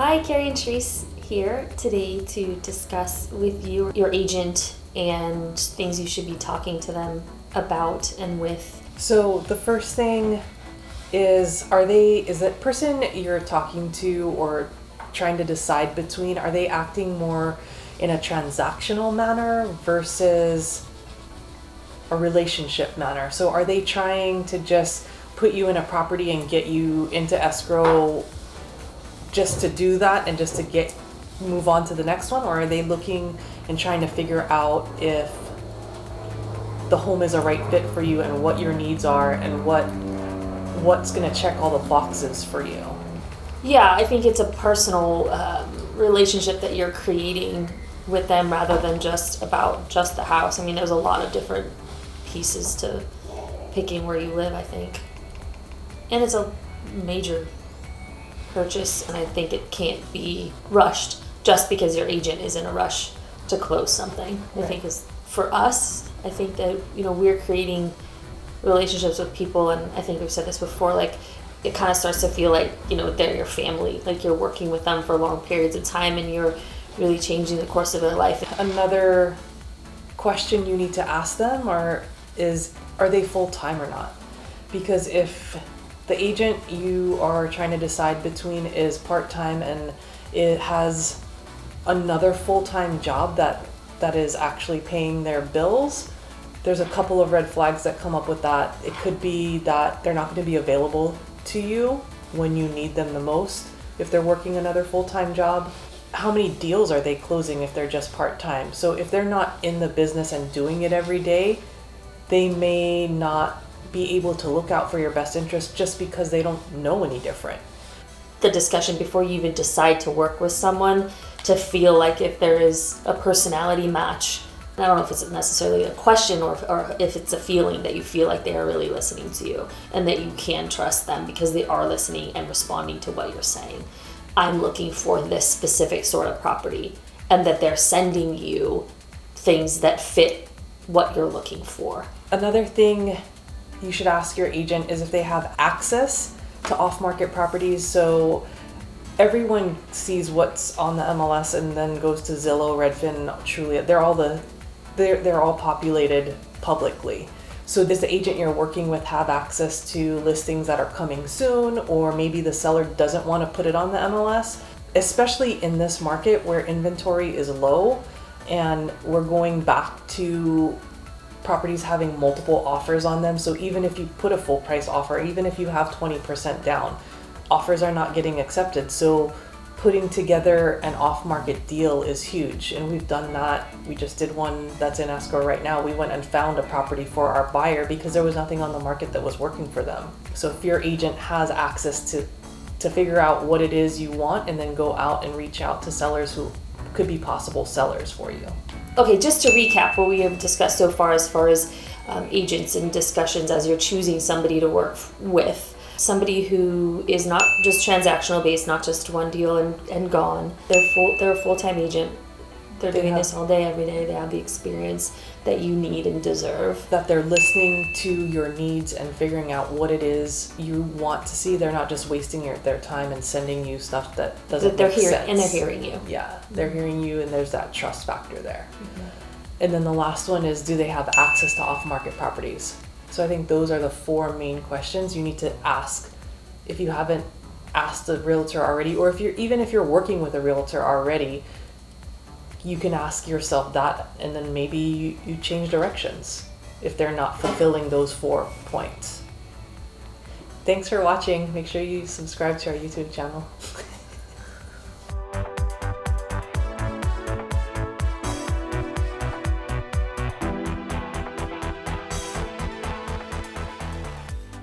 Hi, Carrie and Therese here today to discuss with you your agent and things you should be talking to them about and with. So the first thing is that person you're talking to or trying to decide between, are they acting more in a transactional manner versus a relationship manner? So are they trying to just put you in a property and get you into escrow just to do that and just to move on to the next one? Or are they looking and trying to figure out if the home is a right fit for you and what your needs are and what's going to check all the boxes for you? Yeah, I think it's a personal relationship that you're creating with them rather than just the house. I mean, there's a lot of different pieces to picking where you live, I think. And it's a major purchase, and I think it can't be rushed just because your agent is in a rush to close something. Right. I think for us, I think that, we're creating relationships with people, and I think we've said this before, like, it kind of starts to feel like, they're your family, like you're working with them for long periods of time and you're really changing the course of their life. Another question you need to ask them are they full-time or not? Because if the agent you are trying to decide between is part-time and it has another full-time job that is actually paying their bills, there's a couple of red flags that come up with that. It could be that they're not going to be available to you when you need them the most if they're working another full-time job. How many deals are they closing if they're just part-time? So if they're not in the business and doing it every day, they may not be able to look out for your best interest just because they don't know any different. The discussion before you even decide to work with someone, to feel like if there is a personality match. I don't know if it's necessarily a question or if it's a feeling that you feel like they are really listening to you and that you can trust them because they are listening and responding to what you're saying. I'm looking for this specific sort of property, and that they're sending you things that fit what you're looking for. Another thing you should ask your agent is if they have access to off-market properties. So everyone sees what's on the MLS and then goes to Zillow, Redfin, Trulia. They're all populated publicly. So does the agent you're working with have access to listings that are coming soon, or maybe the seller doesn't want to put it on the MLS? Especially in this market where inventory is low and we're going back to properties having multiple offers on them. So even if you put a full price offer, even if you have 20% down, offers are not getting accepted. So putting together an off-market deal is huge, and we've done that. We just did one that's in escrow right now. We went and found a property for our buyer because there was nothing on the market that was working for them. So if your agent has access to figure out what it is you want and then go out and reach out to sellers who could be possible sellers for you. Okay, just to recap what we have discussed so far as agents and discussions as you're choosing somebody to work with. Somebody who is not just transactional based, not just one deal and gone. They're a full-time agent. They're doing this all day, every day. They have the experience that you need and deserve. That they're listening to your needs and figuring out what it is you want to see. They're not just wasting their time and sending you stuff that doesn't make sense. And they're hearing you. Yeah, they're hearing you, and there's that trust factor there. Mm-hmm. And then the last one is, do they have access to off-market properties? So I think those are the four main questions you need to ask if you haven't asked a realtor already, or if you're working with a realtor already, you can ask yourself that, and then maybe you change directions if they're not fulfilling those 4 points. Thanks for watching. Make sure you subscribe to our YouTube channel.